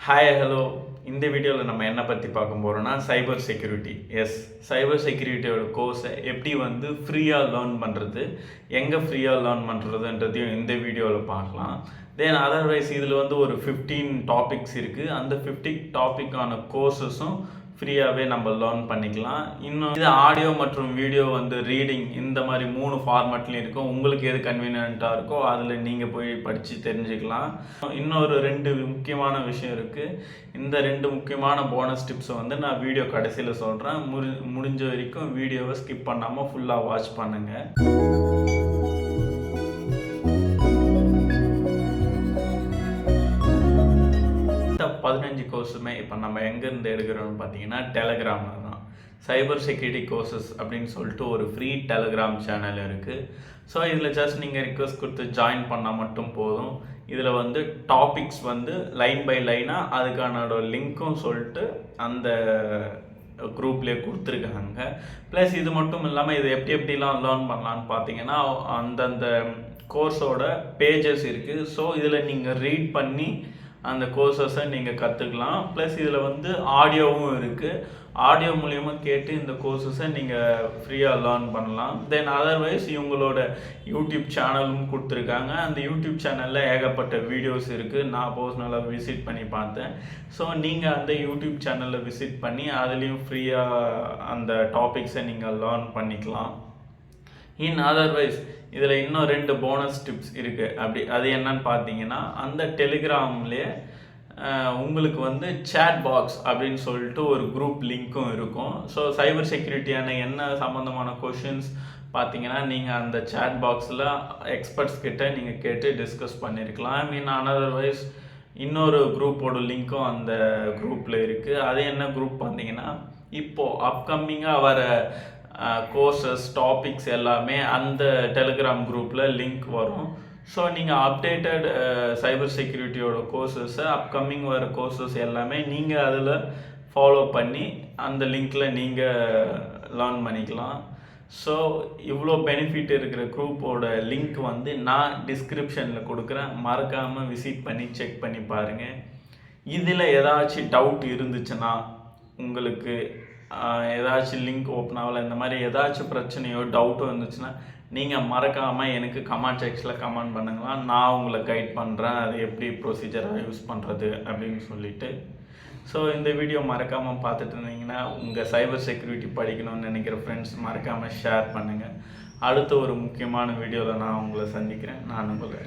Hi hello. இந்த வீடியோவில் நம்ம என்ன பற்றி பார்க்க போகிறோம்னா சைபர் செக்யூரிட்டி. சைபர் செக்யூரிட்டியோட கோர்ஸை எப்படி ஃப்ரீயாக லேர்ன் பண்ணுறது, எங்கே ஃப்ரீயாக லேர்ன் பண்ணுறதுன்றதையும் இந்த வீடியோவில் பார்க்கலாம். தென் அதர்வைஸ் இதில் ஒரு 15 டாபிக்ஸ் இருக்குது. அந்த 15 டாப்பிக்கான கோர்ஸஸும் ஃப்ரீயாகவே நம்ம லேர்ன் பண்ணிக்கலாம். இன்னும் இது ஆடியோ மற்றும் வீடியோ ரீடிங் இந்த மாதிரி 3 ஃபார்மேட்லையும் இருக்கும். உங்களுக்கு எது கன்வீனியண்ட்டாக இருக்கோ அதில் நீங்கள் போய் படித்து தெரிஞ்சுக்கலாம். இன்னொரு 2 முக்கியமான விஷயம் இருக்குது. இந்த 2 முக்கியமான போனஸ் டிப்ஸை நான் வீடியோ கடைசியில் சொல்கிறேன். முடிஞ்ச வரைக்கும் வீடியோவை ஸ்கிப் பண்ணாமல் ஃபுல்லாக வாட்ச் பண்ணுங்கள். 15 கோர்ஸுமே இப்போ நம்ம எங்கேருந்து எடுக்கிறோம்னு பார்த்தீங்கன்னா டெலகிராமில் தான். சைபர் செக்யூரிட்டி கோர்சஸ் அப்படின்னு சொல்லிட்டு ஒரு ஃப்ரீ டெலகிராம் சேனல் இருக்குது. ஸோ இதில் ஜஸ்ட் நீங்கள் ரிக்வெஸ்ட் கொடுத்து ஜாயின் பண்ணால் மட்டும் போதும். இதில் டாபிக்ஸ் லைன் பை லைனாக அதுக்கான லிங்க்கும் சொல்லிட்டு அந்த குரூப்லேயே கொடுத்துருக்காங்க. ப்ளஸ் இது மட்டும் இல்லாமல் இது எப்படிலாம் லேர்ன் பண்ணலான்னு பார்த்தீங்கன்னா அந்தந்த கோர்ஸோட பேஜஸ் இருக்குது. ஸோ இதில் நீங்கள் ரீட் பண்ணி அந்த கோர்சஸை நீங்கள் கற்றுக்கலாம். ப்ளஸ் இதில் ஆடியோவும் இருக்குது. ஆடியோ மூலிமா கேட்டு இந்த கோர்சஸை நீங்கள் ஃப்ரீயாக லேர்ன் பண்ணலாம். தென் அதர்வைஸ் இவங்களோட யூடியூப் சேனலும் கொடுத்துருக்காங்க. அந்த யூடியூப் சேனலில் ஏகப்பட்ட வீடியோஸ் இருக்குது. நான் பர்சனலாக விசிட் பண்ணி பார்த்தேன். ஸோ நீங்கள் அந்த யூடியூப் சேனலில் விசிட் பண்ணி அதுலேயும் ஃப்ரீயாக அந்த டாபிக்ஸை நீங்கள் லேர்ன் பண்ணிக்கலாம். இன் அதர்வைஸ் இதில் இன்னும் 2 போனஸ் டிப்ஸ் இருக்குது. அது என்னன்னு பார்த்தீங்கன்னா அந்த டெலிகிராம்லேயே உங்களுக்கு சேட் பாக்ஸ் அப்படின்னு சொல்லிட்டு ஒரு குரூப் லிங்க்கும் இருக்கும். ஸோ சைபர் செக்யூரிட்டியான என்ன சம்மந்தமான கொஷின்ஸ் பார்த்தீங்கன்னா நீங்கள் அந்த சேட் பாக்ஸில் எக்ஸ்பர்ட்ஸ் கிட்ட நீங்கள் கேட்டு டிஸ்கஸ் பண்ணியிருக்கலாம். அதர்வைஸ் இன்னொரு குரூப்போட லிங்க்கும் அந்த குரூப்பில் இருக்குது. அது என்ன குரூப் பார்த்தீங்கன்னா இப்போது அப்கமிங்காக வர கோர்சஸ் டாபிக்ஸ் எல்லாமே அந்த டெலிகிராம் குரூப்பில் லிங்க் வரும். ஸோ நீங்கள் அப்டேட்டட் சைபர் செக்யூரிட்டியோட கோர்சஸை அப்கமிங் வர கோர்சஸ் எல்லாமே நீங்கள் அதில் ஃபாலோ பண்ணி அந்த லிங்க்கில் நீங்கள் லேர்ன் பண்ணிக்கலாம். ஸோ இவ்வளோ பெனிஃபிட் இருக்கிற குரூப்போட லிங்க் நான் டிஸ்கிரிப்ஷனில் கொடுக்குறேன். மறக்காமல் விசிட் பண்ணி செக் பண்ணி பாருங்கள். இதில் ஏதாச்சும் டவுட் இருந்துச்சுன்னா, உங்களுக்கு ஏதாச்சும் லிங்க் ஓப்பன் ஆகலை, இந்த மாதிரி ஏதாச்சும் பிரச்சனையோ டவுட்டோ இருந்துச்சுன்னா நீங்கள் மறக்காமல் எனக்கு கமெண்ட் செக்ஷனில் கமெண்ட் பண்ணுங்களா. நான் உங்களை கைட் பண்ணுறேன் அது எப்படி ப்ரொசீஜராக யூஸ் பண்ணுறது அப்படின்னு சொல்லிட்டு. ஸோ இந்த வீடியோ மறக்காமல் பார்த்துட்டு இருந்தீங்கன்னா உங்கள் சைபர் செக்யூரிட்டி படிக்கணும்னு நினைக்கிற ஃப்ரெண்ட்ஸ் மறக்காமல் ஷேர் பண்ணுங்கள். அடுத்த ஒரு முக்கியமான வீடியோவில் நான் உங்களை சந்திக்கிறேன். நான் உங்களை